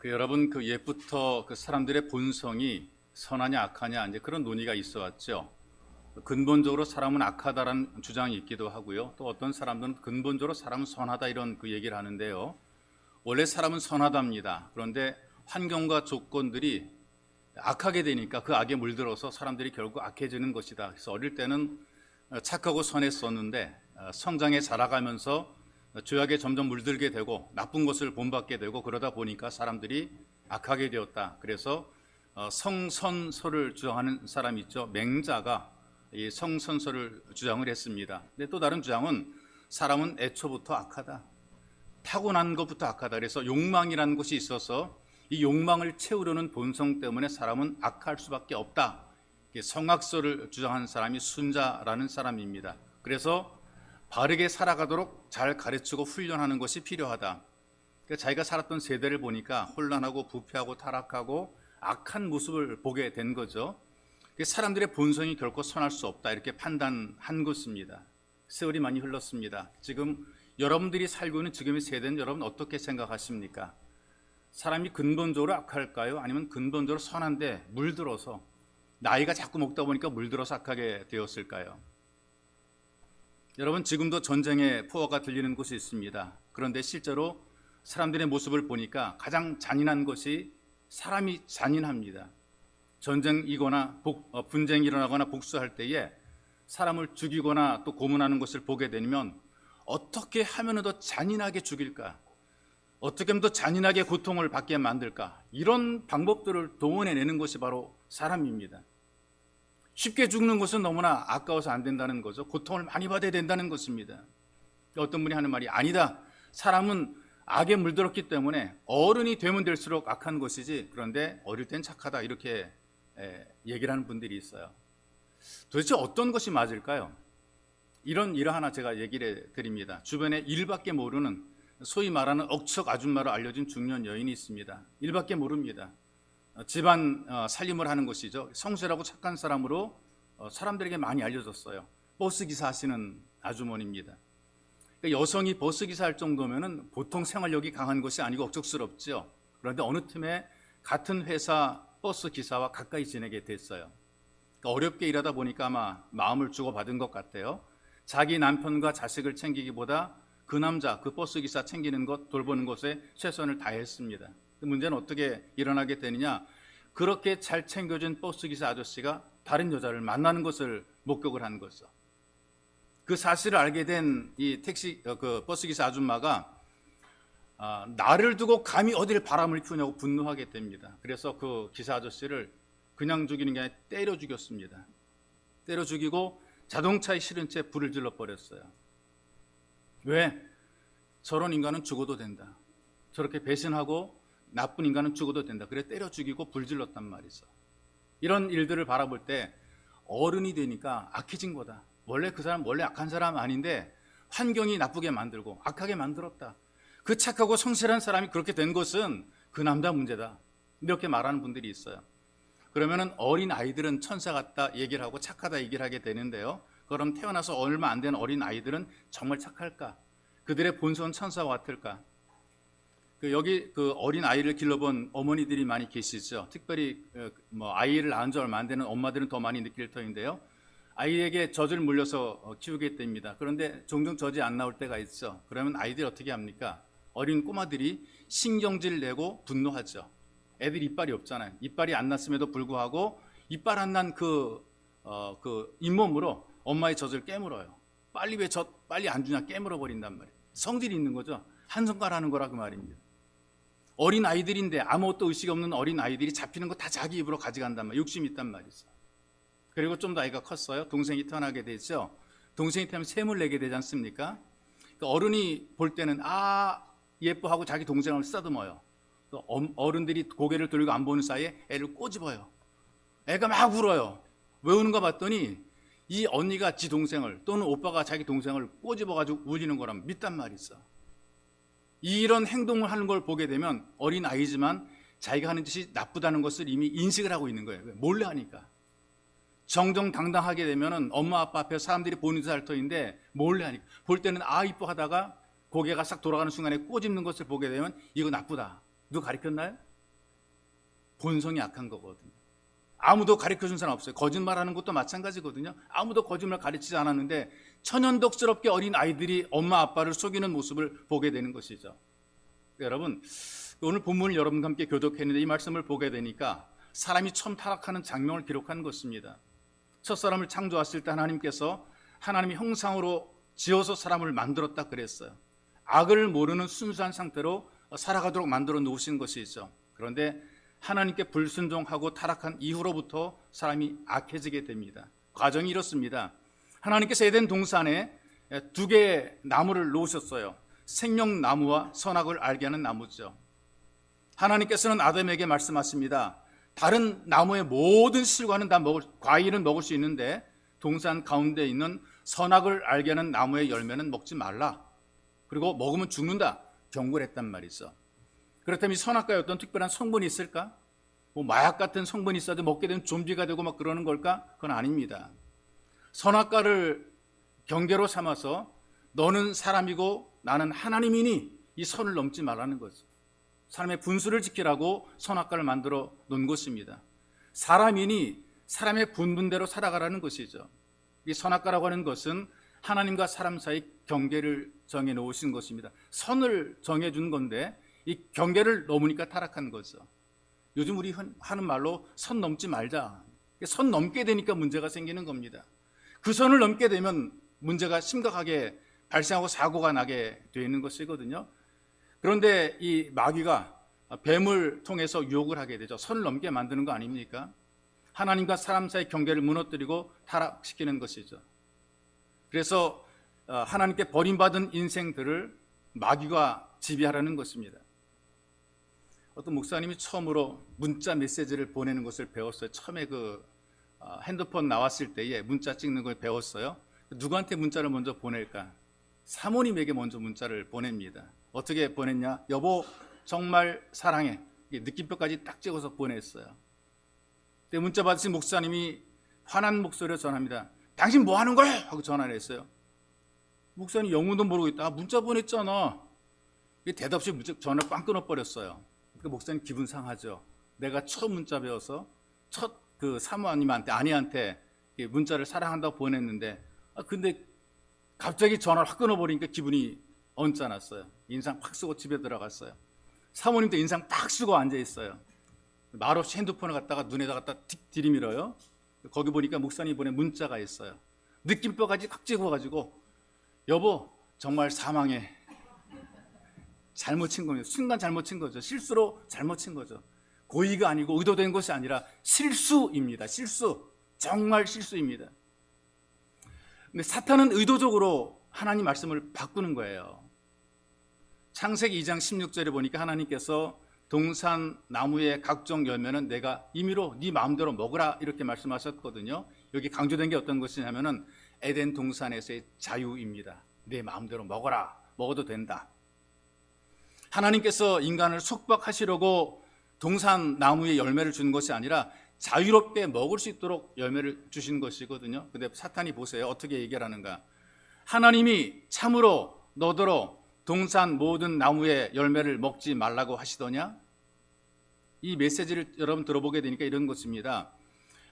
여러분 옛부터 사람들의 본성이 선하냐 악하냐 이제 그런 논의가 있어 왔죠. 근본적으로 사람은 악하다라는 주장이 있기도 하고요. 또 어떤 사람들은 근본적으로 사람은 선하다 이런 얘기를 하는데요. 원래 사람은 선하답니다. 그런데 환경과 조건들이 악하게 되니까 그 악에 물들어서 사람들이 결국 악해지는 것이다. 그래서 어릴 때는 착하고 선했었는데 성장해 자라가면서 죄악에 점점 물들게 되고 나쁜 것을 본받게 되고 그러다 보니까 사람들이 악하게 되었다. 그래서 성선설을 주장하는 사람이 있죠. 맹자가 이 성선설을 주장을 했습니다. 근데 또 다른 주장은 사람은 애초부터 악하다. 타고난 것부터 악하다. 그래서 욕망이라는 것이 있어서 이 욕망을 채우려는 본성 때문에 사람은 악할 수밖에 없다. 성악설을 주장하는 사람이 순자라는 사람입니다. 그래서 바르게 살아가도록 잘 가르치고 훈련하는 것이 필요하다. 자기가 살았던 세대를 보니까 혼란하고 부패하고 타락하고 악한 모습을 보게 된 거죠. 사람들의 본성이 결코 선할 수 없다 이렇게 판단한 것입니다. 세월이 많이 흘렀습니다. 지금 여러분들이 살고 있는 지금의 세대는 여러분 어떻게 생각하십니까? 사람이 근본적으로 악할까요? 아니면 근본적으로 선한데 물들어서 나이가 자꾸 먹다 보니까 물들어서 악하게 되었을까요? 여러분 지금도 전쟁의 포화가 들리는 곳이 있습니다. 그런데 실제로 사람들의 모습을 보니까 가장 잔인한 것이 사람이 잔인합니다. 전쟁이거나 분쟁이 일어나거나 복수할 때에 사람을 죽이거나 또 고문하는 것을 보게 되면 어떻게 하면 더 잔인하게 죽일까? 어떻게 하면 더 잔인하게 고통을 받게 만들까? 이런 방법들을 동원해내는 것이 바로 사람입니다. 쉽게 죽는 것은 너무나 아까워서 안 된다는 거죠. 고통을 많이 받아야 된다는 것입니다. 어떤 분이 하는 말이 아니다. 사람은 악에 물들었기 때문에 어른이 되면 될수록 악한 것이지 그런데 어릴 땐 착하다 이렇게 얘기를 하는 분들이 있어요. 도대체 어떤 것이 맞을까요? 이런 일 하나 제가 얘기를 드립니다. 주변에 일밖에 모르는 소위 말하는 억척 아줌마로 알려진 중년 여인이 있습니다. 일밖에 모릅니다. 집안 살림을 하는 것이죠. 성실하고 착한 사람으로 사람들에게 많이 알려졌어요. 버스기사 하시는 아주머니입니다. 그러니까 여성이 버스기사 할 정도면 보통 생활력이 강한 것이 아니고 억척스럽죠. 그런데 어느 틈에 같은 회사 버스기사와 가까이 지내게 됐어요. 그러니까 어렵게 일하다 보니까 아마 마음을 주고받은 것 같아요. 자기 남편과 자식을 챙기기보다 그 남자, 그 버스기사 챙기는 것, 돌보는 것에 최선을 다했습니다. 문제는 어떻게 일어나게 되느냐? 그렇게 잘 챙겨준 버스기사 아저씨가 다른 여자를 만나는 것을 목격을 한 거죠. 그 사실을 알게 된 이 버스기사 아줌마가 나를 두고 감히 어디를 바람을 피우냐고 분노하게 됩니다. 그래서 그 기사 아저씨를 그냥 죽이는 게 아니라 때려 죽였습니다. 때려 죽이고 자동차에 실은 채 불을 질러 버렸어요. 왜? 저런 인간은 죽어도 된다. 저렇게 배신하고 나쁜 인간은 죽어도 된다. 그래 때려 죽이고 불질렀단 말이죠. 이런 일들을 바라볼 때 어른이 되니까 악해진 거다. 원래 그 사람 원래 악한 사람 아닌데 환경이 나쁘게 만들고 악하게 만들었다. 그 착하고 성실한 사람이 그렇게 된 것은 그 남자 문제다. 이렇게 말하는 분들이 있어요. 그러면은 어린 아이들은 천사 같다 얘기를 하고 착하다 얘기를 하게 되는데요. 그럼 태어나서 얼마 안 된 어린 아이들은 정말 착할까? 그들의 본성은 천사와 같을까? 여기 어린 아이를 길러본 어머니들이 많이 계시죠. 특별히 아이를 낳은 지 얼마 안 되는 엄마들은 더 많이 느낄 터인데요. 아이에게 젖을 물려서 키우게 됩니다. 그런데 종종 젖이 안 나올 때가 있죠. 그러면 아이들이 어떻게 합니까? 어린 꼬마들이 신경질 내고 분노하죠. 애들 이빨이 없잖아요. 이빨이 안 났음에도 불구하고 이빨 안 난 그 잇몸으로 엄마의 젖을 깨물어요. 빨리 왜 젖 빨리 안 주냐 깨물어 버린단 말이에요. 성질이 있는 거죠. 한 손가락 하는 거라 그 말입니다. 어린 아이들인데 아무것도 의식 없는 어린 아이들이 잡히는 거 다 자기 입으로 가져간단 말이에요. 욕심이 있단 말이죠. 그리고 좀 더 아이가 컸어요. 동생이 태어나게 되죠. 동생이 태어나면 샘을 내게 되지 않습니까? 그러니까 어른이 볼 때는 예뻐하고 자기 동생을 쓰다듬어요. 어른들이 고개를 돌리고 안 보는 사이에 애를 꼬집어요. 애가 막 울어요. 왜 우는가 봤더니 이 언니가 지 동생을 또는 오빠가 자기 동생을 꼬집어가지고 울리는 거라면 믿단 말이죠. 이런 행동을 하는 걸 보게 되면 어린 아이지만 자기가 하는 짓이 나쁘다는 것을 이미 인식을 하고 있는 거예요. 몰래 하니까. 정정당당하게 되면 엄마 아빠 앞에 사람들이 보는 듯 할 터인데 몰래 하니까. 볼 때는 이뻐 하다가 고개가 싹 돌아가는 순간에 꼬집는 것을 보게 되면 이거 나쁘다. 누가 가르쳤나요? 본성이 악한 거거든요. 아무도 가르쳐준 사람 없어요. 거짓말하는 것도 마찬가지거든요. 아무도 거짓말 가르치지 않았는데 천연덕스럽게 어린 아이들이 엄마 아빠를 속이는 모습을 보게 되는 것이죠. 여러분, 오늘 본문을 여러분과 함께 교독했는데 이 말씀을 보게 되니까 사람이 처음 타락하는 장면을 기록한 것입니다. 첫사람을 창조하실 때 하나님께서 하나님의 형상으로 지어서 사람을 만들었다 그랬어요. 악을 모르는 순수한 상태로 살아가도록 만들어 놓으신 것이죠. 그런데 하나님께 불순종하고 타락한 이후로부터 사람이 악해지게 됩니다. 과정이 이렇습니다. 하나님께서 에덴 동산에 두 개의 나무를 놓으셨어요. 생명나무와 선악을 알게 하는 나무죠. 하나님께서는 아담에게 말씀하십니다. 다른 나무의 모든 실과는 다 과일은 먹을 수 있는데 동산 가운데 있는 선악을 알게 하는 나무의 열매는 먹지 말라. 그리고 먹으면 죽는다. 경고를 했단 말이죠. 그렇다면 이 선악과에 어떤 특별한 성분이 있을까? 뭐 마약 같은 성분이 있어도 먹게 되면 좀비가 되고 막 그러는 걸까? 그건 아닙니다. 선악과를 경계로 삼아서 너는 사람이고 나는 하나님이니 이 선을 넘지 말라는 거죠. 사람의 분수를 지키라고 선악과를 만들어 놓은 것입니다. 사람이니 사람의 분분대로 살아가라는 것이죠. 이 선악과라고 하는 것은 하나님과 사람 사이 경계를 정해 놓으신 것입니다. 선을 정해 준 건데 이 경계를 넘으니까 타락한 거죠. 요즘 우리 하는 말로 선 넘지 말자. 선 넘게 되니까 문제가 생기는 겁니다. 그 선을 넘게 되면 문제가 심각하게 발생하고 사고가 나게 되는 것이거든요. 그런데 이 마귀가 뱀을 통해서 유혹을 하게 되죠. 선을 넘게 만드는 거 아닙니까? 하나님과 사람 사이 경계를 무너뜨리고 타락시키는 것이죠. 그래서 하나님께 버림받은 인생들을 마귀가 지배하라는 것입니다. 어떤 목사님이 처음으로 문자 메시지를 보내는 것을 배웠어요. 처음에 핸드폰 나왔을 때에 문자 찍는 걸 배웠어요. 누구한테 문자를 먼저 보낼까? 사모님에게 먼저 문자를 보냅니다. 어떻게 보냈냐? 여보 정말 사랑해. 느낌표까지 딱 찍어서 보냈어요. 그때 문자 받으신 목사님이 화난 목소리로 전합니다. 당신 뭐 하는 거야? 하고 전화를 했어요. 목사님 영문도 모르고 있다. 문자 보냈잖아. 대답 없이 전화를 꽝 끊어버렸어요. 그 목사님 기분 상하죠. 내가 처음 문자 배워서 첫 사모님한테 아내한테 문자를 사랑한다고 보냈는데 근데 갑자기 전화를 확 끊어버리니까 기분이 언짢았어요. 인상 팍 쓰고 집에 들어갔어요. 사모님도 인상 팍 쓰고 앉아있어요. 말없이 핸드폰을 갖다가 눈에다 갖다 틱 들이밀어요. 거기 보니까 목사님이 보낸 문자가 있어요. 느낌표까지 확 찍어가지고 여보 정말 사망해. 잘못 친 겁니다. 순간 잘못 친 거죠. 실수로 잘못 친 거죠. 고의가 아니고 의도된 것이 아니라 실수입니다. 실수. 정말 실수입니다. 근데 사탄은 의도적으로 하나님 말씀을 바꾸는 거예요. 창세기 2장 16절에 보니까 하나님께서 동산 나무의 각종 열매는 내가 임의로 네 마음대로 먹으라 이렇게 말씀하셨거든요. 여기 강조된 게 어떤 것이냐면은 에덴 동산에서의 자유입니다. 내 마음대로 먹어라. 먹어도 된다. 하나님께서 인간을 속박하시려고 동산 나무의 열매를 주는 것이 아니라 자유롭게 먹을 수 있도록 열매를 주신 것이거든요. 근데 사탄이 보세요. 어떻게 얘기를 하는가. 하나님이 참으로 너더러 동산 모든 나무의 열매를 먹지 말라고 하시더냐? 이 메시지를 여러분 들어보게 되니까 이런 것입니다.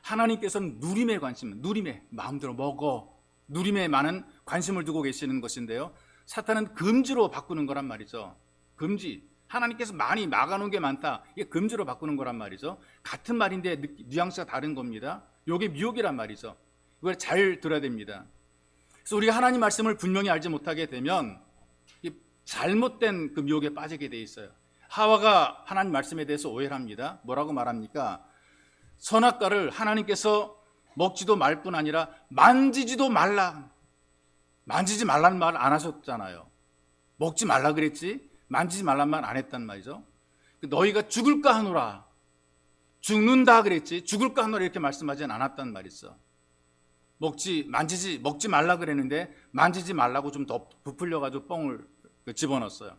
하나님께서는 누림에 관심, 누림에 마음대로 먹어. 누림에 많은 관심을 두고 계시는 것인데요. 사탄은 금지로 바꾸는 거란 말이죠. 금지. 하나님께서 많이 막아놓은 게 많다. 이게 금지로 바꾸는 거란 말이죠. 같은 말인데 뉘앙스가 다른 겁니다. 이게 미혹이란 말이죠. 이걸 잘 들어야 됩니다. 그래서 우리가 하나님 말씀을 분명히 알지 못하게 되면 잘못된 그 미혹에 빠지게 돼 있어요. 하와가 하나님 말씀에 대해서 오해를 합니다. 뭐라고 말합니까? 선악과를 하나님께서 먹지도 말 뿐 아니라 만지지도 말라. 만지지 말라는 말을 안 하셨잖아요. 먹지 말라 그랬지 만지지 말란 말 안 했단 말이죠. 너희가 죽을까 하노라. 죽는다 그랬지 죽을까 하노라 이렇게 말씀하지는 않았단 말이죠. 먹지 말라 그랬는데 만지지 말라고 좀 더 부풀려가지고 뻥을 집어넣었어요.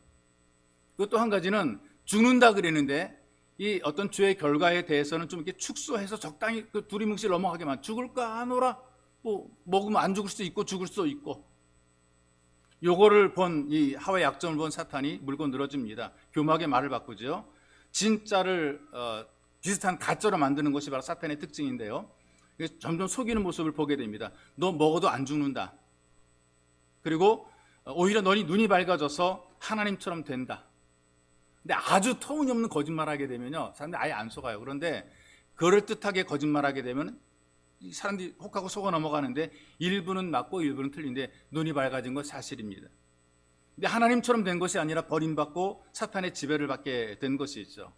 그것도 한 가지는 죽는다 그랬는데 이 어떤 죄의 결과에 대해서는 좀 이렇게 축소해서 적당히 그 두리뭉실 넘어가게만 죽을까 하노라. 뭐 먹으면 안 죽을 수도 있고 죽을 수도 있고. 요거를 본 이 하와의 약점을 본 사탄이 물고 늘어집니다. 교묘하게 말을 바꾸죠. 진짜를 비슷한 가짜로 만드는 것이 바로 사탄의 특징인데요. 점점 속이는 모습을 보게 됩니다. 너 먹어도 안 죽는다. 그리고 오히려 너희 눈이 밝아져서 하나님처럼 된다. 근데 아주 터무니없는 거짓말하게 되면요, 사람들이 아예 안 속아요. 그런데 그럴듯하게 거짓말하게 되면 사람들이 혹하고 속아 넘어가는데 일부는 맞고 일부는 틀린데 눈이 밝아진 건 사실입니다. 근데 하나님처럼 된 것이 아니라 버림받고 사탄의 지배를 받게 된 것이 있죠.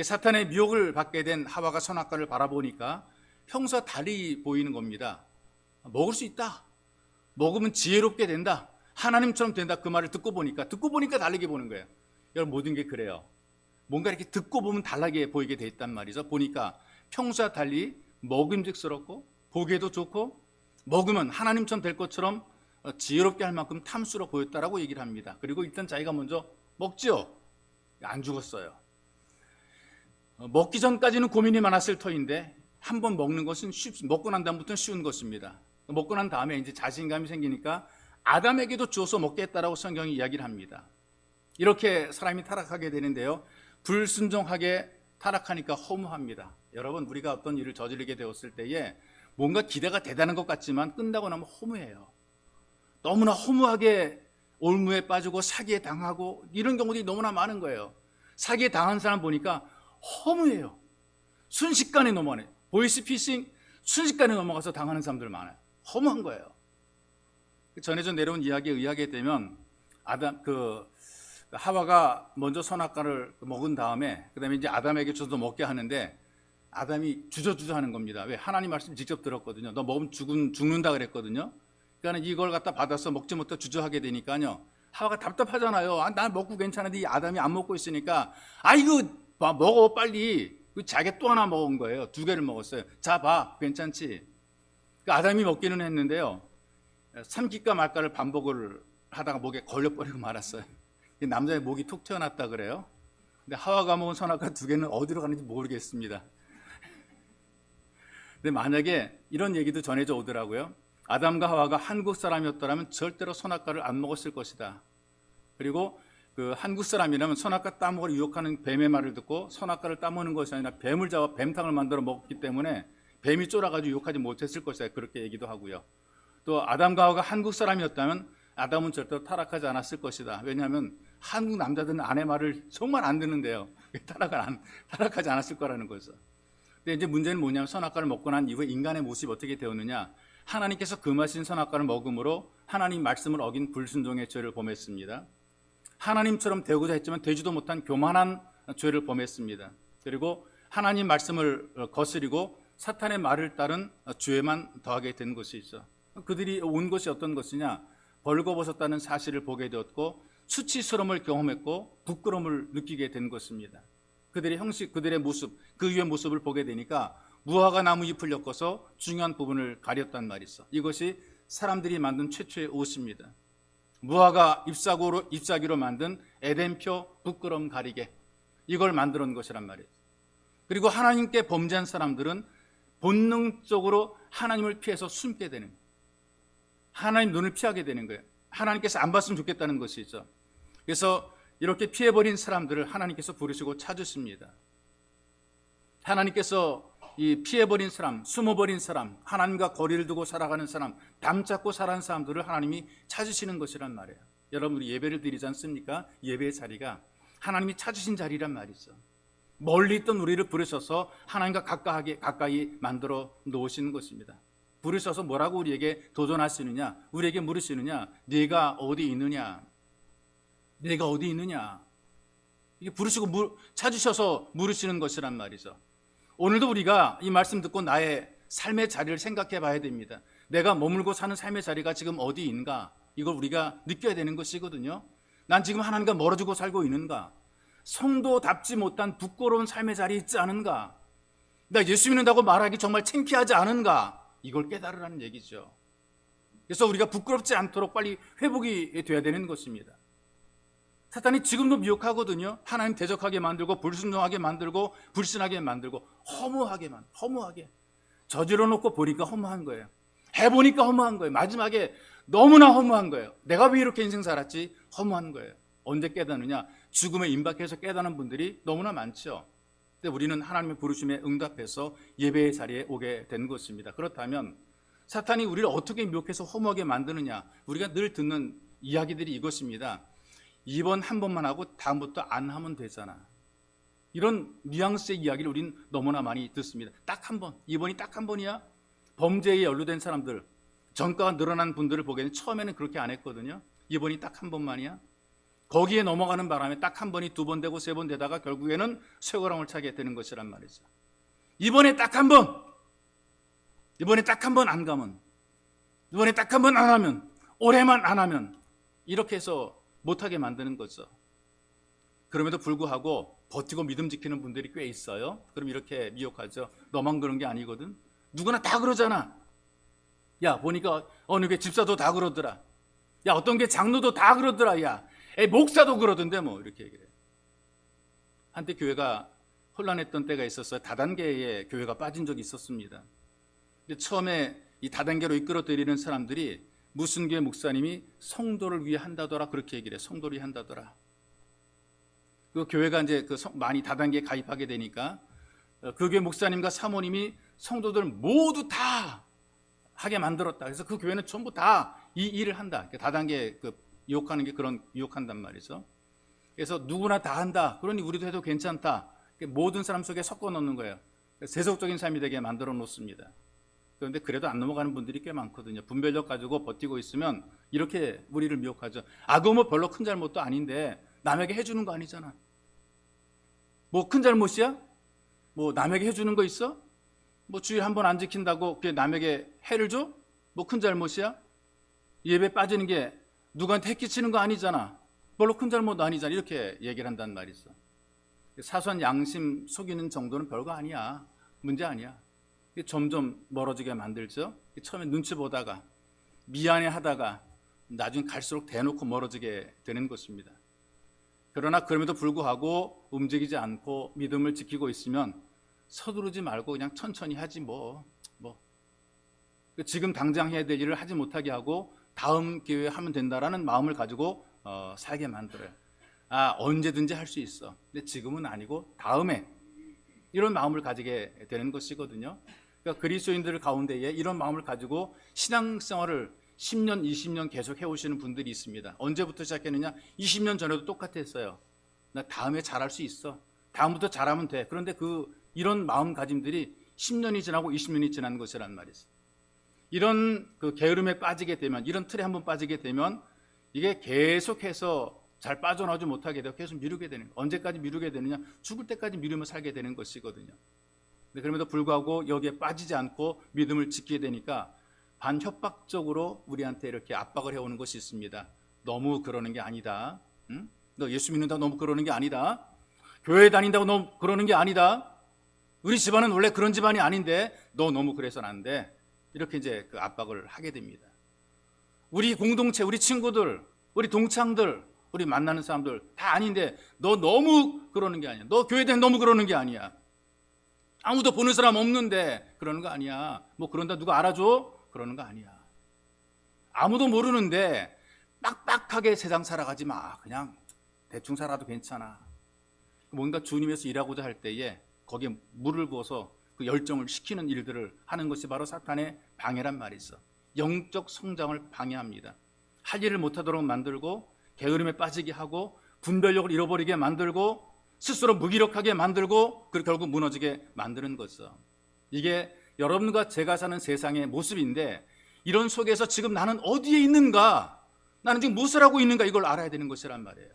사탄의 미혹을 받게 된 하와가 선악과를 바라보니까 평소와 달리 보이는 겁니다. 먹을 수 있다. 먹으면 지혜롭게 된다. 하나님처럼 된다. 그 말을 듣고 보니까 다르게 보는 거예요. 여러분, 모든 게 그래요. 뭔가 이렇게 듣고 보면 달라게 보이게 돼 있단 말이죠. 보니까 평소와 달리 먹음직스럽고 보기에도 좋고 먹으면 하나님처럼 될 것처럼 지혜롭게 할 만큼 탐스러 보였다라고 얘기를 합니다. 그리고 일단 자기가 먼저 먹죠. 안 죽었어요. 먹기 전까지는 고민이 많았을 터인데 한번 먹는 것은 먹고 난 다음부터는 쉬운 것입니다. 먹고 난 다음에 이제 자신감이 생기니까 아담에게도 주어서 먹겠다라고 성경이 이야기를 합니다. 이렇게 사람이 타락하게 되는데요, 불순종하게 타락하니까 허무합니다. 여러분, 우리가 어떤 일을 저지르게 되었을 때에 뭔가 기대가 대단한 것 같지만 끝나고 나면 허무해요. 너무나 허무하게 올무에 빠지고 사기에 당하고 이런 경우들이 너무나 많은 거예요. 사기에 당한 사람 보니까 허무해요. 순식간에 넘어가네. 보이스피싱 순식간에 넘어가서 당하는 사람들 많아요. 허무한 거예요. 전해져 내려온 이야기에 의하게 되면 하와가 먼저 선악과를 먹은 다음에 그다음에 이제 아담에게 줘서 먹게 하는데 아담이 주저주저 하는 겁니다. 왜? 하나님 말씀 직접 들었거든요. 너 먹으면 죽는다 그랬거든요. 그러니까 이걸 갖다 받아서 먹지 못해 주저하게 되니까요, 하와가 답답하잖아요. 나 먹고 괜찮은데 이 아담이 안 먹고 있으니까 이거 먹어 빨리. 자기가 또 하나 먹은 거예요. 2개를 먹었어요. 자, 봐, 괜찮지? 아담이 먹기는 했는데요, 삼킬까 말까를 반복을 하다가 목에 걸려버리고 말았어요. 남자의 목이 툭 튀어났다 그래요. 근데 하와가 먹은 선악과 2개는 어디로 가는지 모르겠습니다. 근데 만약에 이런 얘기도 전해져 오더라고요. 아담과 하와가 한국 사람이었더라면 절대로 선악과를 안 먹었을 것이다. 그리고 그 한국 사람이라면 선악과 따먹으러 유혹하는 뱀의 말을 듣고 선악과를 따먹는 것이 아니라 뱀을 잡아 뱀탕을 만들어 먹기 때문에 뱀이 쫄아가지고 유혹하지 못했을 것이다. 그렇게 얘기도 하고요. 또 아담과 하와가 한국 사람이었다면 아담은 절대로 타락하지 않았을 것이다. 왜냐하면 한국 남자들은 아내 말을 정말 안 듣는데요. 타락하지 않았을 거라는 거죠. 근데 이제 문제는 뭐냐면 선악과를 먹고 난 이후에 인간의 모습이 어떻게 되었느냐. 하나님께서 금하신 선악과를 먹음으로 하나님 말씀을 어긴 불순종의 죄를 범했습니다. 하나님처럼 되고자 했지만 되지도 못한 교만한 죄를 범했습니다. 그리고 하나님 말씀을 거스리고 사탄의 말을 따른 죄만 더하게 된 것이죠. 그들이 온 것이 어떤 것이냐. 벌거벗었다는 사실을 보게 되었고 수치스러움을 경험했고 부끄러움을 느끼게 된 것입니다. 그들의 형식, 그들의 모습, 그 위의 모습을 보게 되니까 무화과 나무 잎을 엮어서 중요한 부분을 가렸단 말이죠. 이것이 사람들이 만든 최초의 옷입니다. 무화과 잎사귀로 만든 에덴표 부끄러움 가리개, 이걸 만들어 놓은 것이란 말이에요. 그리고 하나님께 범죄한 사람들은 본능적으로 하나님을 피해서 숨게 되는 거예요. 하나님 눈을 피하게 되는 거예요. 하나님께서 안 봤으면 좋겠다는 것이죠. 그래서 이렇게 피해버린 사람들을 하나님께서 부르시고 찾으십니다. 하나님께서 이 피해버린 사람, 숨어버린 사람, 하나님과 거리를 두고 살아가는 사람, 담잡고 살아가는 사람들을 하나님이 찾으시는 것이란 말이에요. 여러분, 우리 예배를 드리지 않습니까? 예배의 자리가 하나님이 찾으신 자리란 말이죠. 멀리 있던 우리를 부르셔서 하나님과 가까이 만들어 놓으시는 것입니다. 부르셔서 뭐라고 우리에게 도전하시느냐, 우리에게 물으시느냐, 네가 어디 있느냐, 네가 어디 있느냐. 이게 부르시고 찾으셔서 물으시는 것이란 말이죠. 오늘도 우리가 이 말씀 듣고 나의 삶의 자리를 생각해 봐야 됩니다. 내가 머물고 사는 삶의 자리가 지금 어디인가, 이걸 우리가 느껴야 되는 것이거든요. 난 지금 하나님과 멀어지고 살고 있는가, 성도답지 못한 부끄러운 삶의 자리에 있지 않은가, 나 예수 믿는다고 말하기 정말 창피하지 않은가, 이걸 깨달으라는 얘기죠. 그래서 우리가 부끄럽지 않도록 빨리 회복이 돼야 되는 것입니다. 사탄이 지금도 미혹하거든요. 하나님 대적하게 만들고 불순종하게 만들고 불신하게 만들고 허무하게 저질러 놓고 보니까 허무한 거예요. 해보니까 허무한 거예요. 마지막에 너무나 허무한 거예요. 내가 왜 이렇게 인생 살았지? 허무한 거예요. 언제 깨닫느냐? 죽음에 임박해서 깨닫는 분들이 너무나 많죠. 근데 우리는 하나님의 부르심에 응답해서 예배의 자리에 오게 된 것입니다. 그렇다면 사탄이 우리를 어떻게 미혹해서 허무하게 만드느냐? 우리가 늘 듣는 이야기들이 이것입니다. 이번 한 번만 하고 다음부터 안 하면 되잖아. 이런 뉘앙스의 이야기를 우린 너무나 많이 듣습니다. 딱 한 번, 이번이 딱 한 번이야? 범죄에 연루된 사람들, 전과가 늘어난 분들을 보기에는 처음에는 그렇게 안 했거든요. 이번이 딱 한 번만이야? 거기에 넘어가는 바람에 딱 한 번이 두 번 되고 세 번 되다가 결국에는 쇠고랑을 차게 되는 것이란 말이죠. 이번에 딱 한 번, 이번에 딱 한 번 안 가면, 이번에 딱 한 번 안 하면, 올해만 안 하면 이렇게 해서 못하게 만드는 거죠. 그럼에도 불구하고 버티고 믿음 지키는 분들이 꽤 있어요. 그럼 이렇게 미혹하죠. 너만 그런 게 아니거든. 누구나 다 그러잖아. 야, 보니까 어느 게 집사도 다 그러더라. 야, 어떤 게 장로도 다 그러더라. 야, 목사도 그러던데 뭐 이렇게 얘기를 해요. 한때 교회가 혼란했던 때가 있었어요. 다단계에 교회가 빠진 적이 있었습니다. 근데 처음에 이 다단계로 이끌어 드리는 사람들이 무슨 교회 목사님이 성도를 위해 한다더라 그렇게 얘기를 해요. 성도를 위해 한다더라. 그 교회가 이제 많이 다단계에 가입하게 되니까 그 교회 목사님과 사모님이 성도들 모두 다 하게 만들었다. 그래서 그 교회는 전부 다 이 일을 한다. 다단계 유혹하는 게 그런 유혹한단 말이죠. 그래서 누구나 다 한다. 그러니 우리도 해도 괜찮다. 모든 사람 속에 섞어 넣는 거예요. 세속적인 삶이 되게 만들어 놓습니다. 그런데 그래도 안 넘어가는 분들이 꽤 많거든요. 분별력 가지고 버티고 있으면 이렇게 우리를 미혹하죠. 그거 뭐 별로 큰 잘못도 아닌데 남에게 해주는 거 아니잖아. 뭐 큰 잘못이야? 뭐 남에게 해주는 거 있어? 뭐 주일 한 번 안 지킨다고 그게 남에게 해를 줘? 뭐 큰 잘못이야? 예배 빠지는 게 누구한테 해 끼치는 거 아니잖아. 별로 큰 잘못도 아니잖아. 이렇게 얘기를 한단 말이죠. 사소한 양심 속이는 정도는 별거 아니야. 문제 아니야. 점점 멀어지게 만들죠. 처음에 눈치 보다가 미안해 하다가 나중에 갈수록 대놓고 멀어지게 되는 것입니다. 그러나 그럼에도 불구하고 움직이지 않고 믿음을 지키고 있으면 서두르지 말고 그냥 천천히 하지 뭐. 지금 당장 해야 될 일을 하지 못하게 하고 다음 기회에 하면 된다라는 마음을 가지고 살게 만들어요. 언제든지 할 수 있어. 근데 지금은 아니고 다음에 이런 마음을 가지게 되는 것이거든요. 그러니까 그리스도인들 가운데에 이런 마음을 가지고 신앙생활을 10년, 20년 계속 해오시는 분들이 있습니다. 언제부터 시작했느냐? 20년 전에도 똑같았어요. 나 다음에 잘할 수 있어. 다음부터 잘하면 돼. 그런데 이런 마음가짐들이 10년이 지나고 20년이 지난 것이란 말이죠. 이런 게으름에 빠지게 되면, 이런 틀에 한번 빠지게 되면 이게 계속해서 잘 빠져나오지 못하게 되고 계속 미루게 되는 거예요. 언제까지 미루게 되느냐? 죽을 때까지 미루며 살게 되는 것이거든요. 그럼에도 불구하고 여기에 빠지지 않고 믿음을 지키게 되니까 반협박적으로 우리한테 이렇게 압박을 해오는 것이 있습니다. 너무 그러는 게 아니다. 응? 너 예수 믿는다고 너무 그러는 게 아니다. 교회 다닌다고 너무 그러는 게 아니다. 우리 집안은 원래 그런 집안이 아닌데 너 너무 그래서는 안 돼. 이렇게 이제 압박을 하게 됩니다. 우리 공동체, 우리 친구들, 우리 동창들, 우리 만나는 사람들 다 아닌데 너 너무 그러는 게 아니야. 너 교회 다니는 너무 그러는 게 아니야. 아무도 보는 사람 없는데 그러는 거 아니야. 뭐 그런다 누가 알아줘? 그러는 거 아니야. 아무도 모르는데 빡빡하게 세상 살아가지 마. 그냥 대충 살아도 괜찮아. 뭔가 주님에서 일하고자 할 때에 거기에 물을 부어서 그 열정을 식히는 일들을 하는 것이 바로 사탄의 방해란 말이 있어. 영적 성장을 방해합니다. 할 일을 못하도록 만들고 게으름에 빠지게 하고 분별력을 잃어버리게 만들고 스스로 무기력하게 만들고 그리고 결국 무너지게 만드는 거죠. 이게 여러분과 제가 사는 세상의 모습인데 이런 속에서 지금 나는 어디에 있는가? 나는 지금 무엇을 하고 있는가? 이걸 알아야 되는 것이란 말이에요.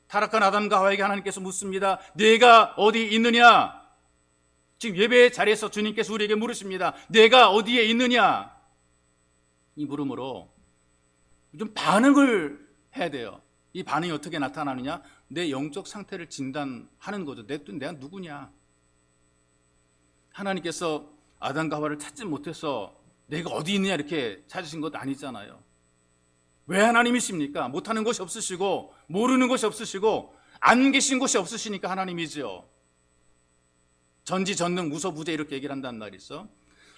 타락한 아담과 하와에게 하나님께서 묻습니다. 네가 어디 있느냐? 지금 예배의 자리에서 주님께서 우리에게 물으십니다. 네가 어디에 있느냐? 이 물음으로 좀 반응을 해야 돼요. 이 반응이 어떻게 나타나느냐? 내 영적 상태를 진단하는 거죠. 내가 누구냐? 하나님께서 아담과 하와를 찾지 못해서 내가 어디 있느냐 이렇게 찾으신 것 아니잖아요. 왜 하나님이십니까? 못하는 것이 없으시고 모르는 것이 없으시고 안 계신 것이 없으시니까 하나님이지요. 전지전능 무소부재 이렇게 얘기를 한단 말이죠.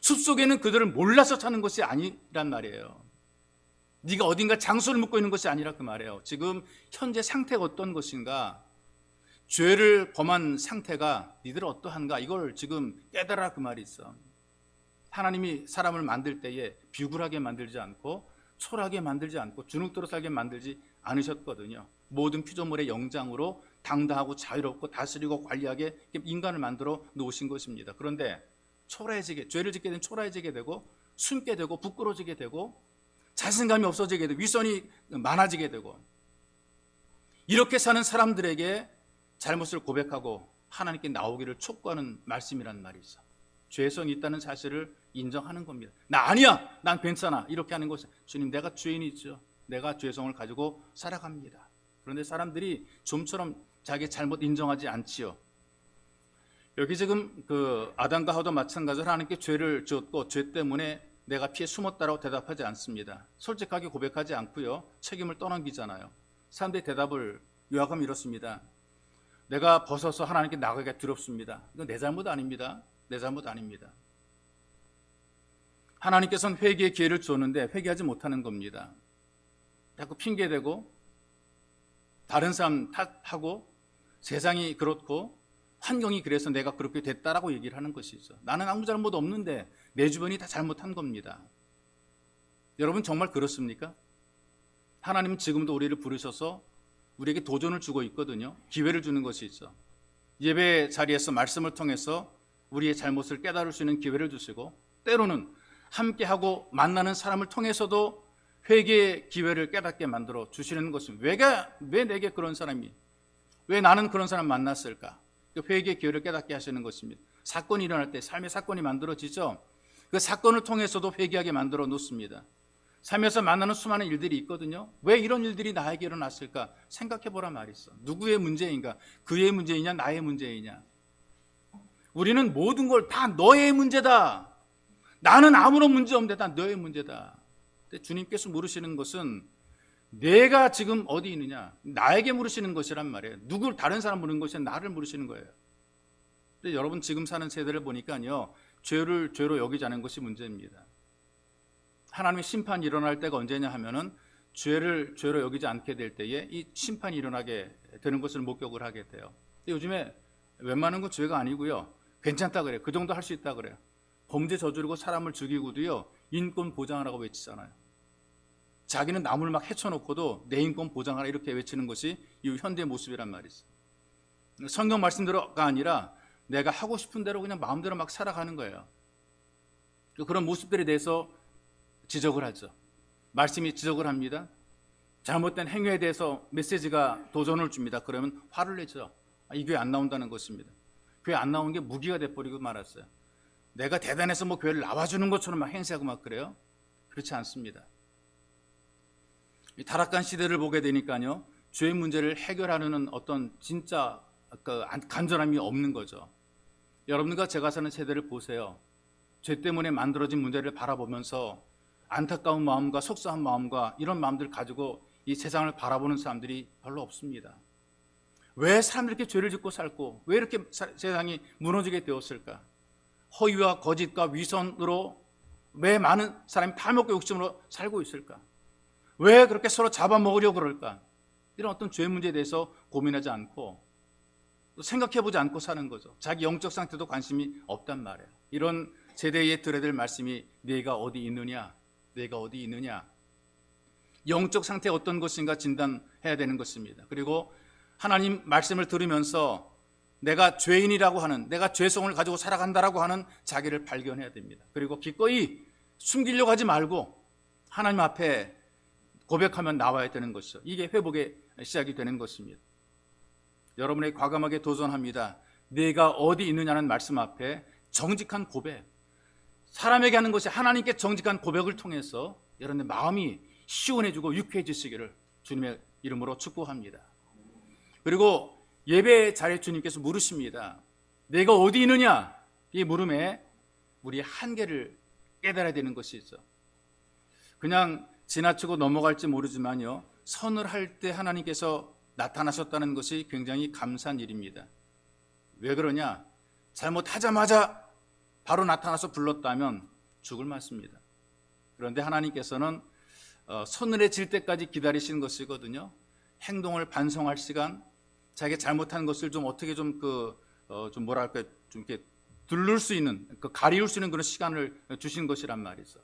숲속에는 그들을 몰라서 찾는 것이 아니란 말이에요. 네가 어딘가 장소를 묻고 있는 것이 아니라 그 말이에요. 지금 현재 상태가 어떤 것인가? 죄를 범한 상태가 니들 어떠한가 이걸 지금 깨달아 그 말이 있어. 하나님이 사람을 만들 때에 비굴하게 만들지 않고 초라하게 만들지 않고 주눅들어 살게 만들지 않으셨거든요. 모든 피조물의 영장으로 당당하고 자유롭고 다스리고 관리하게 인간을 만들어 놓으신 것입니다. 그런데 초라해지게, 죄를 짓게 되면 초라해지게 되고 숨게 되고 부끄러워지게 되고 자신감이 없어지게 되고 위선이 많아지게 되고, 이렇게 사는 사람들에게 잘못을 고백하고 하나님께 나오기를 촉구하는 말씀이란 말이 있어. 죄성이 있다는 사실을 인정하는 겁니다. 나 아니야, 난 괜찮아, 이렇게 하는 것은 주님, 내가 죄인이죠. 내가 죄성을 가지고 살아갑니다. 그런데 사람들이 좀처럼 자기 잘못 인정하지 않지요. 여기 지금 그 아담과 하와도 마찬가지로 하나님께 죄를 지었고 죄 때문에 내가 피해 숨었다라고 대답하지 않습니다. 솔직하게 고백하지 않고요, 책임을 떠넘기잖아요. 사람들의 대답을 요약하면 이렇습니다. 내가 벗어서 하나님께 나가기가 두렵습니다. 이건 내 잘못 아닙니다. 내 잘못 아닙니다. 하나님께서는 회개의 기회를 주었는데 회개하지 못하는 겁니다. 자꾸 핑계대고 다른 사람 탓하고 세상이 그렇고 환경이 그래서 내가 그렇게 됐다라고 얘기를 하는 것이죠. 나는 아무 잘못 없는데 내 주변이 다 잘못한 겁니다. 여러분 정말 그렇습니까? 하나님은 지금도 우리를 부르셔서 우리에게 도전을 주고 있거든요. 기회를 주는 것이죠. 예배 자리에서 말씀을 통해서 우리의 잘못을 깨달을 수 있는 기회를 주시고, 때로는 함께하고 만나는 사람을 통해서도 회개의 기회를 깨닫게 만들어 주시는 것입니다. 왜 내게 그런 사람이, 왜 나는 그런 사람 만났을까? 회개의 기회를 깨닫게 하시는 것입니다. 사건이 일어날 때 삶의 사건이 만들어지죠. 그 사건을 통해서도 회개하게 만들어 놓습니다. 삶에서 만나는 수많은 일들이 있거든요. 왜 이런 일들이 나에게 일어났을까? 생각해 보란 말이 있어. 누구의 문제인가? 그의 문제이냐 나의 문제이냐? 우리는 모든 걸 다 너의 문제다, 나는 아무런 문제 없는데 다 너의 문제다. 근데 주님께서 물으시는 것은 내가 지금 어디 있느냐, 나에게 물으시는 것이란 말이에요. 누굴, 다른 사람 물은 것이 아니라 나를 물으시는 거예요. 근데 여러분 지금 사는 세대를 보니까요, 죄를 죄로 여기지 않은 것이 문제입니다. 하나님의 심판이 일어날 때가 언제냐 하면은 죄를 죄로 여기지 않게 될 때에 이 심판이 일어나게 되는 것을 목격을 하게 돼요. 근데 요즘에 웬만한 건 죄가 아니고요, 괜찮다 그래요. 그 정도 할 수 있다 그래요. 범죄 저지르고 사람을 죽이고도요, 인권 보장하라고 외치잖아요. 자기는 남을 막 해쳐놓고도 내 인권 보장하라 이렇게 외치는 것이 이 현대의 모습이란 말이죠. 성경 말씀대로가 아니라 내가 하고 싶은 대로 그냥 마음대로 막 살아가는 거예요. 그런 모습들에 대해서 지적을 하죠. 말씀이 지적을 합니다. 잘못된 행위에 대해서 메시지가 도전을 줍니다. 그러면 화를 내죠. 이 교회 안 나온다는 것입니다. 교회 안 나오는 게 무기가 돼버리고 말았어요. 내가 대단해서 뭐 교회를 나와주는 것처럼 막 행세하고 막 그래요. 그렇지 않습니다. 이 타락한 시대를 보게 되니까요, 죄의 문제를 해결하려는 어떤 진짜 간절함이 없는 거죠. 여러분과 제가 사는 세대를 보세요. 죄 때문에 만들어진 문제를 바라보면서 안타까운 마음과 속상한 마음과 이런 마음들을 가지고 이 세상을 바라보는 사람들이 별로 없습니다. 왜 사람들이 이렇게 죄를 짓고 살고 왜 이렇게 세상이 무너지게 되었을까? 허위와 거짓과 위선으로 왜 많은 사람이 탐욕과 욕심으로 살고 있을까? 왜 그렇게 서로 잡아먹으려고 그럴까? 이런 어떤 죄 문제에 대해서 고민하지 않고 또 생각해보지 않고 사는 거죠. 자기 영적 상태도 관심이 없단 말이에요. 이런 세대에 들어야 될 말씀이 내가 어디 있느냐, 내가 어디 있느냐, 영적 상태 어떤 것인가 진단해야 되는 것입니다. 그리고 하나님 말씀을 들으면서 내가 죄인이라고 하는, 내가 죄성을 가지고 살아간다라고 하는 자기를 발견해야 됩니다. 그리고 기꺼이 숨기려고 하지 말고 하나님 앞에 고백하면 나와야 되는 것이죠. 이게 회복의 시작이 되는 것입니다. 여러분에게 과감하게 도전합니다. 내가 어디 있느냐는 말씀 앞에 정직한 고백, 사람에게 하는 것이 하나님께 정직한 고백을 통해서 여러분의 마음이 시원해지고 유쾌해지시기를 주님의 이름으로 축복합니다. 그리고 예배 자리에 주님께서 물으십니다. 내가 어디 있느냐? 이 물음에 우리의 한계를 깨달아야 되는 것이죠. 그냥 지나치고 넘어갈지 모르지만요, 선을 할 때 하나님께서 나타나셨다는 것이 굉장히 감사한 일입니다. 왜 그러냐? 잘못하자마자 바로 나타나서 불렀다면 죽을 맛입니다. 그런데 하나님께서는 서늘해질 때까지 기다리시는 것이거든요. 행동을 반성할 시간, 자기가 잘못한 것을 좀 어떻게 좀 뭐랄까 좀 이렇게 들를 수 있는 가리울 수 있는 그런 시간을 주신 것이란 말이죠.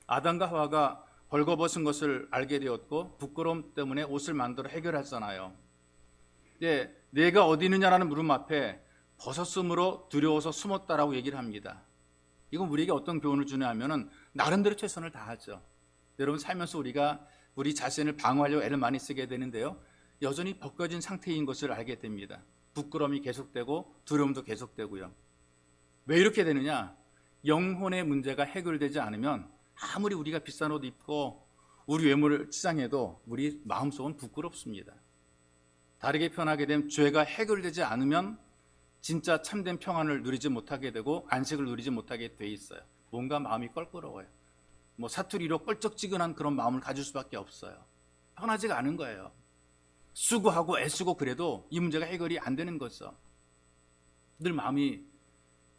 아담과 하와가 벌거벗은 것을 알게 되었고 부끄러움 때문에 옷을 만들어 해결했잖아요. 예, 내가 어디 있느냐라는 물음 앞에 벗었으므로 두려워서 숨었다라고 얘기를 합니다. 이건 우리에게 어떤 교훈을 주냐 하면은 나름대로 최선을 다하죠. 여러분 살면서 우리가 우리 자신을 방어하려고 애를 많이 쓰게 되는데요. 여전히 벗겨진 상태인 것을 알게 됩니다. 부끄러움이 계속되고 두려움도 계속되고요. 왜 이렇게 되느냐? 영혼의 문제가 해결되지 않으면 아무리 우리가 비싼 옷 입고 우리 외모를 치장해도 우리 마음속은 부끄럽습니다. 다르게 표현하게 되면 죄가 해결되지 않으면 진짜 참된 평안을 누리지 못하게 되고 안식을 누리지 못하게 돼 있어요. 뭔가 마음이 껄끄러워요. 뭐 사투리로 껄쩍지근한 그런 마음을 가질 수밖에 없어요. 편하지가 않은 거예요. 수고하고 애쓰고 그래도 이 문제가 해결이 안 되는 거죠. 늘 마음이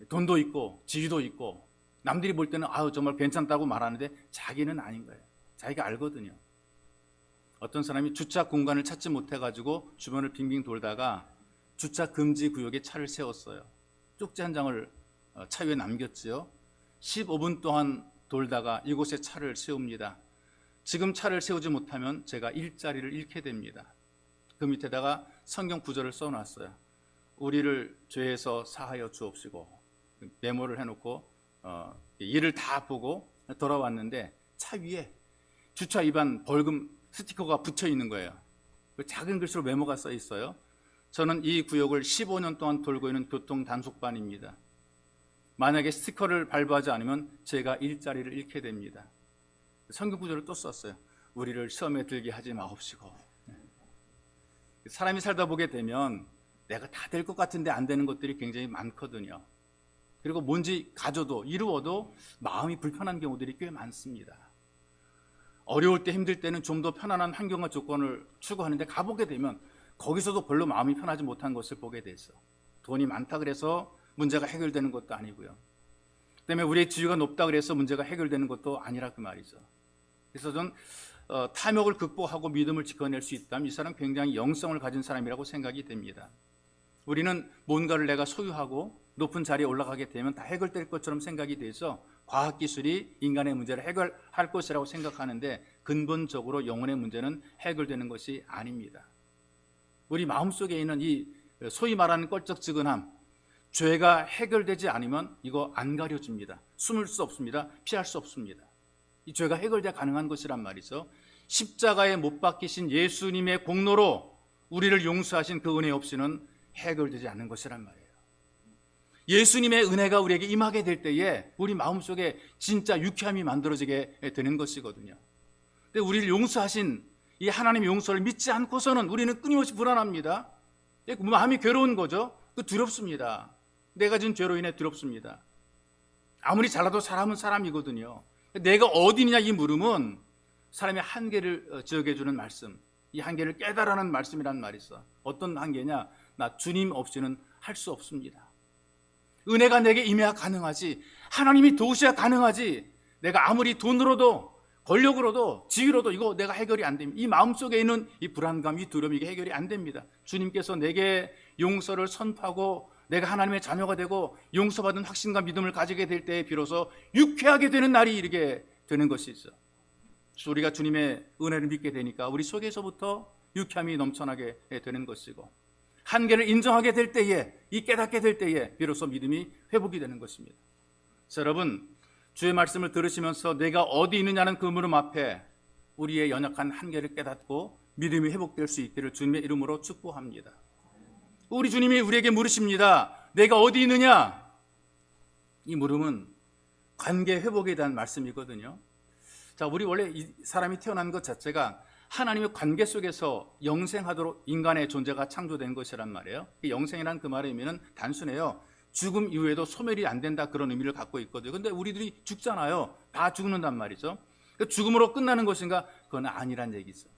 돈도 있고 지위도 있고 남들이 볼 때는 아유 정말 괜찮다고 말하는데 자기는 아닌 거예요. 자기가 알거든요. 어떤 사람이 주차 공간을 찾지 못해가지고 주변을 빙빙 돌다가 주차 금지 구역에 차를 세웠어요. 쪽지 한 장을 차 위에 남겼지요. 15분 동안 돌다가 이곳에 차를 세웁니다. 지금 차를 세우지 못하면 제가 일자리를 잃게 됩니다. 그 밑에다가 성경 구절을 써놨어요. 우리를 죄에서 사하여 주옵시고 메모를 해놓고 일을 다 보고 돌아왔는데 차 위에 주차 위반 벌금 스티커가 붙여 있는 거예요. 작은 글씨로 메모가 써 있어요. 저는 이 구역을 15년 동안 돌고 있는 교통 단속반입니다. 만약에 스티커를 발부하지 않으면 제가 일자리를 잃게 됩니다. 성경 구절을 또 썼어요. 우리를 시험에 들게 하지 마옵시고. 사람이 살다 보게 되면 내가 다 될 것 같은데 안 되는 것들이 굉장히 많거든요. 그리고 뭔지 가져도 이루어도 마음이 불편한 경우들이 꽤 많습니다. 어려울 때 힘들 때는 좀 더 편안한 환경과 조건을 추구하는데 가보게 되면 거기서도 별로 마음이 편하지 못한 것을 보게 됐어. 돈이 많다 그래서 문제가 해결되는 것도 아니고요. 그다음에 우리의 지위가 높다 그래서 문제가 해결되는 것도 아니라 그 말이죠. 그래서 전 탐욕을 극복하고 믿음을 지켜낼 수 있다면 이 사람 굉장히 영성을 가진 사람이라고 생각이 됩니다. 우리는 뭔가를 내가 소유하고 높은 자리에 올라가게 되면 다 해결될 것처럼 생각이 돼서 과학기술이 인간의 문제를 해결할 것이라고 생각하는데 근본적으로 영혼의 문제는 해결되는 것이 아닙니다. 우리 마음속에 있는 이 소위 말하는 껄쩍지근함, 죄가 해결되지 않으면 이거 안 가려집니다. 숨을 수 없습니다. 피할 수 없습니다. 이 죄가 해결돼야 가능한 것이란 말이죠. 십자가에 못 박히신 예수님의 공로로 우리를 용서하신 그 은혜 없이는 해결되지 않는 것이란 말이에요. 예수님의 은혜가 우리에게 임하게 될 때에 우리 마음속에 진짜 유쾌함이 만들어지게 되는 것이거든요. 근데 우리를 용서하신 이 하나님의 용서를 믿지 않고서는 우리는 끊임없이 불안합니다. 마음이 괴로운 거죠. 두렵습니다. 내가 지은 죄로 인해 두렵습니다. 아무리 잘나도 사람은 사람이거든요. 내가 어디 있느냐 이 물음은 사람의 한계를 지적해 주는 말씀, 이 한계를 깨달으라는 말씀이란 말이 있어. 어떤 한계냐? 나 주님 없이는 할 수 없습니다. 은혜가 내게 임해야 가능하지, 하나님이 도우셔야 가능하지, 내가 아무리 돈으로도 권력으로도 지위로도 이거 내가 해결이 안 됩니다. 이 마음속에 있는 이 불안감, 이 두려움, 이게 해결이 안 됩니다. 주님께서 내게 용서를 선포하고 내가 하나님의 자녀가 되고 용서받은 확신과 믿음을 가지게 될 때에 비로소 유쾌하게 되는 날이 이르게 되는 것이죠. 우리가 주님의 은혜를 믿게 되니까 우리 속에서부터 유쾌함이 넘쳐나게 되는 것이고, 한계를 인정하게 될 때에, 이 깨닫게 될 때에 비로소 믿음이 회복이 되는 것입니다. 자, 여러분, 주의 말씀을 들으시면서 내가 어디 있느냐는 그 물음 앞에 우리의 연약한 한계를 깨닫고 믿음이 회복될 수 있기를 주님의 이름으로 축복합니다. 우리 주님이 우리에게 물으십니다. 내가 어디 있느냐? 이 물음은 관계 회복에 대한 말씀이거든요. 자, 우리 원래 이 사람이 태어난 것 자체가 하나님의 관계 속에서 영생하도록 인간의 존재가 창조된 것이란 말이에요. 영생이란 그 말의 의미는 단순해요. 죽음 이후에도 소멸이 안 된다, 그런 의미를 갖고 있거든요. 근데 우리들이 죽잖아요. 다 죽는단 말이죠. 죽음으로 끝나는 것인가? 그건 아니란 얘기죠.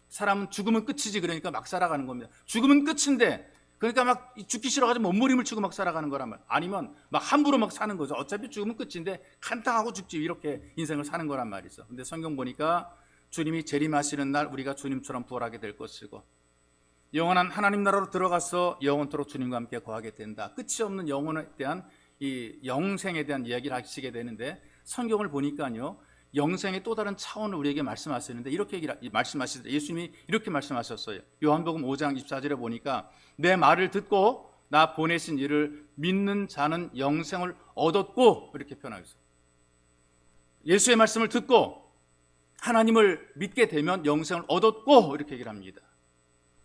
사람은 죽으면 끝이지, 그러니까 막 살아가는 겁니다. 죽으면 끝인데 그러니까 막 죽기 싫어가지고 몸부림을 치고 막 살아가는 거란 말이에요. 아니면 막 함부로 막 사는 거죠. 어차피 죽으면 끝인데 간당하고 죽지, 이렇게 인생을 사는 거란 말이죠. 근데 성경 보니까 주님이 재림하시는 날 우리가 주님처럼 부활하게 될 것이고, 영원한 하나님 나라로 들어가서 영원토록 주님과 함께 거하게 된다. 끝이 없는 영혼에 대한 이 영생에 대한 이야기를 하시게 되는데, 성경을 보니까요, 영생의 또 다른 차원을 우리에게 말씀하시는데 이렇게 말씀하시는데, 예수님이 이렇게 말씀하셨어요. 요한복음 5장 24절에 보니까 내 말을 듣고 나 보내신 이를 믿는 자는 영생을 얻었고, 이렇게 표현하셨어요. 예수의 말씀을 듣고 하나님을 믿게 되면 영생을 얻었고, 이렇게 얘기를 합니다.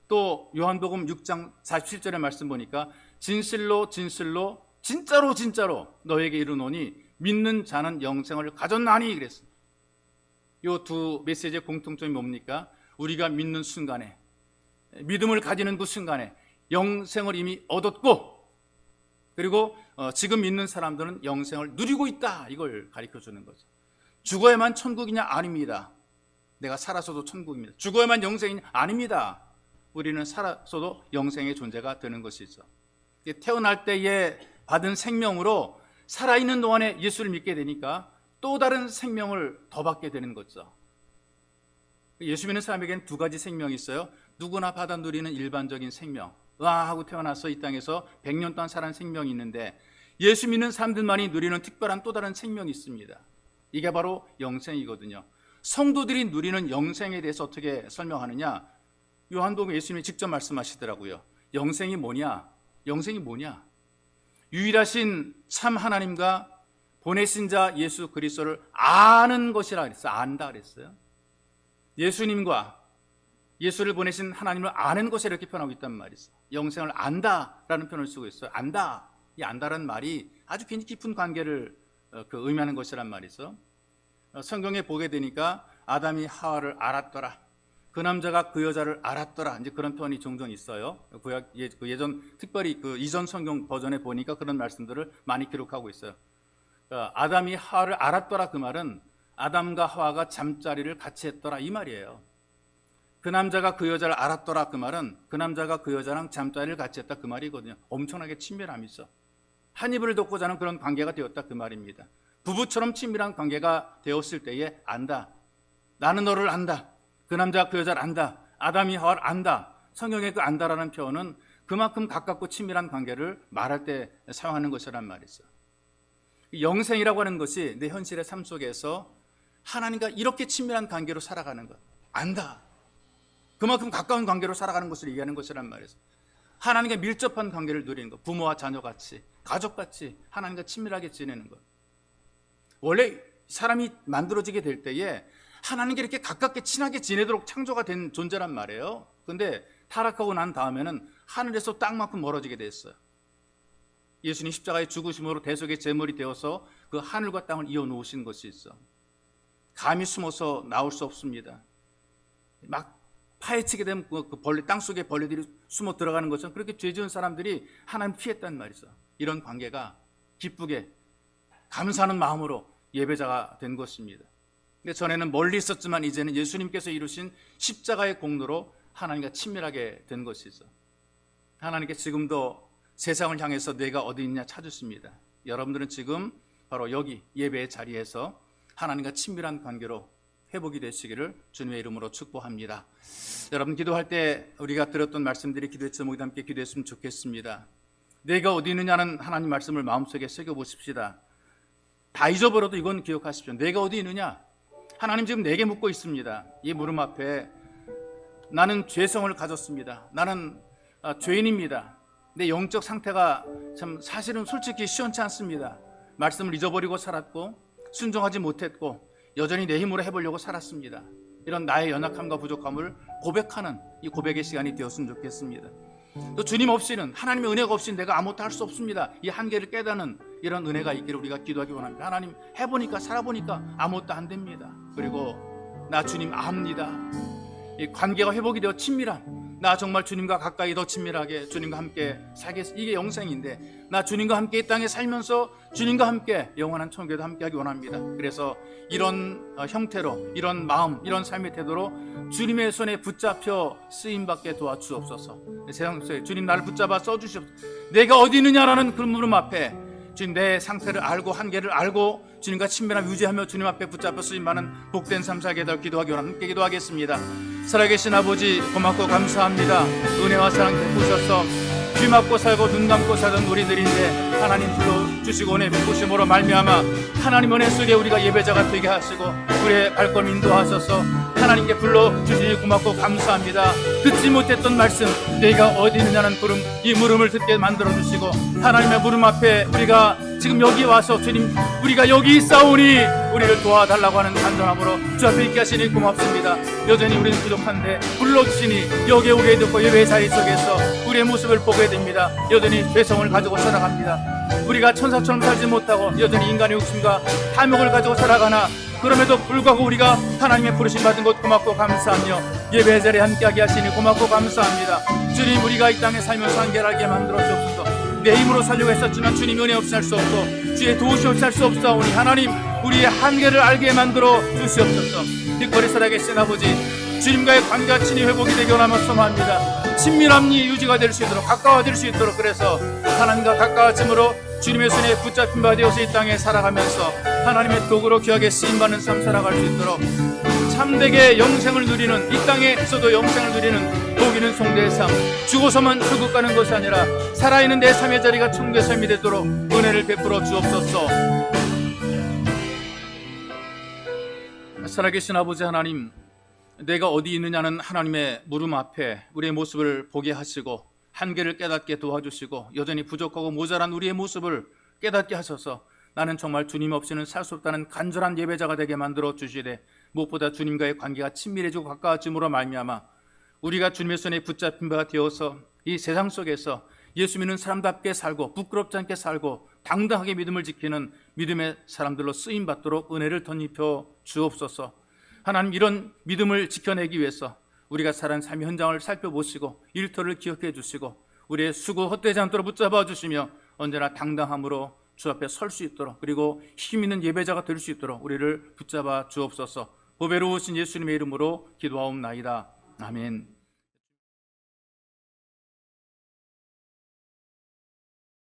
또 요한복음 6장 47절의 말씀 보니까 진실로 진실로 진짜로 진짜로 너에게 이르노니 믿는 자는 영생을 가졌나니, 그랬어요. 이 두 메시지의 공통점이 뭡니까? 우리가 믿는 순간에, 믿음을 가지는 그 순간에 영생을 이미 얻었고, 그리고 지금 믿는 사람들은 영생을 누리고 있다, 이걸 가르쳐주는 거죠. 죽어야만 천국이냐? 아닙니다. 내가 살아서도 천국입니다. 죽어야만 영생이냐? 아닙니다. 우리는 살아서도 영생의 존재가 되는 것이죠. 태어날 때에 받은 생명으로 살아있는 동안에 예수를 믿게 되니까 또 다른 생명을 더 받게 되는 거죠. 예수 믿는 사람에게는 두 가지 생명이 있어요. 누구나 받아 누리는 일반적인 생명, 하고 태어나서 이 땅에서 100년 동안 살아온 생명이 있는데, 예수 믿는 사람들만이 누리는 특별한 또 다른 생명이 있습니다. 이게 바로 영생이거든요. 성도들이 누리는 영생에 대해서 어떻게 설명하느냐? 요한복음 예수님이 직접 말씀하시더라고요. 영생이 뭐냐? 영생이 뭐냐? 유일하신 참 하나님과 보내신 자 예수 그리스도를 아는 것이라 그랬어요. 안다 그랬어요. 예수님과 예수를 보내신 하나님을 아는 것에 이렇게 표현하고 있단 말이죠. 영생을 안다라는 표현을 쓰고 있어요. 안다. 이 안다라는 말이 아주 굉장히 깊은 관계를 의미하는 것이란 말이죠. 성경에 보게 되니까 아담이 하와를 알았더라, 그 남자가 그 여자를 알았더라, 이제 그런 표현이 종종 있어요. 예전 특별히 그 이전 성경 버전에 보니까 그런 말씀들을 많이 기록하고 있어요. 아담이 하와를 알았더라, 그 말은 아담과 하와가 잠자리를 같이 했더라, 이 말이에요. 그 남자가 그 여자를 알았더라, 그 말은 그 남자가 그 여자랑 잠자리를 같이 했다, 그 말이거든요. 엄청나게 친밀함이죠. 한 이불을 덮고 자는 그런 관계가 되었다, 그 말입니다. 부부처럼 친밀한 관계가 되었을 때에 안다, 나는 너를 안다, 그 남자가 그 여자를 안다, 아담이 하와를 안다. 성경의 그 안다라는 표현은 그만큼 가깝고 친밀한 관계를 말할 때 사용하는 것이란 말이죠. 영생이라고 하는 것이 내 현실의 삶 속에서 하나님과 이렇게 친밀한 관계로 살아가는 것, 안다, 그만큼 가까운 관계로 살아가는 것을 얘기하는 것이란 말이죠. 하나님과 밀접한 관계를 누리는 것, 부모와 자녀같이, 가족같이 하나님과 친밀하게 지내는 것. 원래 사람이 만들어지게 될 때에 하나님께 이렇게 가깝게 친하게 지내도록 창조가 된 존재란 말이에요. 그런데 타락하고 난 다음에는 하늘에서 땅만큼 멀어지게 됐어요. 예수님 십자가의 죽으심으로 대속의 제물이 되어서 그 하늘과 땅을 이어 놓으신 것이 있어. 감히 숨어서 나올 수 없습니다. 막 파헤치게 되면 그 벌레, 땅속에 벌레들이 숨어 들어가는 것처럼 그렇게 죄 지은 사람들이 하나님 피했단 말이죠. 이런 관계가 기쁘게 감사하는 마음으로 예배자가 된 것입니다. 근데 전에는 멀리 있었지만 이제는 예수님께서 이루신 십자가의 공로로 하나님과 친밀하게 된 것이죠. 하나님께 지금도 세상을 향해서 내가 어디 있냐 찾으십니다. 여러분들은 지금 바로 여기 예배의 자리에서 하나님과 친밀한 관계로 회복이 되시기를 주님의 이름으로 축복합니다. 여러분, 기도할 때 우리가 들었던 말씀들이 기도의 제목과 함께 기도했으면 좋겠습니다. 내가 어디 있느냐는 하나님 말씀을 마음속에 새겨보십시다. 다 잊어버려도 이건 기억하십시오. 내가 어디 있느냐? 하나님 지금 내게 묻고 있습니다. 이 물음 앞에 나는 죄성을 가졌습니다. 나는 죄인입니다. 내 영적 상태가 참 사실은 솔직히 시원치 않습니다. 말씀을 잊어버리고 살았고 순종하지 못했고 여전히 내 힘으로 해보려고 살았습니다. 이런 나의 연약함과 부족함을 고백하는 이 고백의 시간이 되었으면 좋겠습니다. 또 주님 없이는, 하나님의 은혜가 없이는 내가 아무것도 할 수 없습니다. 이 한계를 깨닫는 이런 은혜가 있기를 우리가 기도하기 원합니다. 하나님, 해보니까 살아보니까 아무것도 안 됩니다. 그리고 나 주님 압니다. 이 관계가 회복이 되어 친밀한, 나 정말 주님과 가까이 더 친밀하게 주님과 함께 살겠습니다. 이게 영생인데 나 주님과 함께 이 땅에 살면서 주님과 함께 영원한 천국에도 함께하기 원합니다. 그래서 이런 형태로, 이런 마음, 이런 삶의 태도로 주님의 손에 붙잡혀 쓰임받게 도와주옵소서. 세상 속에 주님 나를 붙잡아 써주시옵소서. 내가 어디 있느냐라는 그 물음 앞에 주님 내 상태를 알고 한계를 알고 주님과 친밀함 유지하며 주님 앞에 붙잡혀 쓰임받는 복된 삶 살게 될 기도하기 원합니다. 함께 기도하겠습니다. 살아계신 아버지 고맙고 감사합니다. 은혜와 사랑 베푸셔서 귀 막고 살고 눈 감고 살던 우리들인데 하나님 불러주시고 은혜 베푸심으로 말미암아 하나님 은혜 속에 우리가 예배자가 되게 하시고 우리의 발걸음 인도하셔서 하나님께 불러주시니 고맙고 감사합니다. 듣지 못했던 말씀 내가 어디 있느냐는 부름, 이 물음을 듣게 만들어주시고 하나님의 물음 앞에 우리가 지금 여기 와서 주님 우리가 여기 있사오니 우리를 도와달라고 하는 간절함으로 주 앞에 있게 하시니 고맙습니다. 여전히 우리는 부족한데 불러주시니 여기에 우리의 듣고 예배의 자리 속에서 우리의 모습을 보게 됩니다. 여전히 죄성을 가지고 살아갑니다. 우리가 천사처럼 살지 못하고 여전히 인간의 욕심과 탐욕을 가지고 살아가나 그럼에도 불구하고 우리가 하나님의 부르심 받은 것 고맙고 감사하며 예배의 자리에 함께하게 하시니 고맙고 감사합니다. 주님 우리가 이 땅에 살면서 한계하게 만들어 주옵소서. 내 힘으로 살려고 했었지만 주님 은혜 없이 할 수 없고 주의 도우시 없이 할 수 없사오니 하나님 우리의 한계를 알게 만들어 주시옵소서. 빛거리 살아계신 아버지 주님과의 관계가 친히 회복이 되기 원하며 소망합니다. 친밀함이 유지가 될 수 있도록 가까워질 수 있도록 그래서 하나님과 가까워짐으로 주님의 손에 붙잡힌 바 되어서 이 땅에 살아가면서 하나님의 도구로 귀하게 쓰임받는 삶 살아갈 수 있도록 참되게 영생을 누리는 이 땅에서도 영생을 누리는 복이는 송대의 삶 죽어서만 천국 가는 것이 아니라 살아있는 내 삶의 자리가 천국의 삶이 되도록 은혜를 베풀어 주옵소서. 살아계신 아버지 하나님 내가 어디 있느냐는 하나님의 물음 앞에 우리의 모습을 보게 하시고 한계를 깨닫게 도와주시고 여전히 부족하고 모자란 우리의 모습을 깨닫게 하셔서 나는 정말 주님 없이는 살 수 없다는 간절한 예배자가 되게 만들어 주시되 무엇보다 주님과의 관계가 친밀해지고 가까워짐으로 말미암아 우리가 주님의 손에 붙잡힌 바가 되어서 이 세상 속에서 예수 믿는 사람답게 살고 부끄럽지 않게 살고 당당하게 믿음을 지키는 믿음의 사람들로 쓰임받도록 은혜를 덧입혀 주옵소서. 하나님 이런 믿음을 지켜내기 위해서 우리가 살아가는 삶의 현장을 살펴보시고 일터를 기억해 주시고 우리의 수고 헛되지 않도록 붙잡아 주시며 언제나 당당함으로 주 앞에 설 수 있도록 그리고 힘 있는 예배자가 될 수 있도록 우리를 붙잡아 주옵소서. 보배로우신 예수님의 이름으로 기도하옵나이다. 아멘.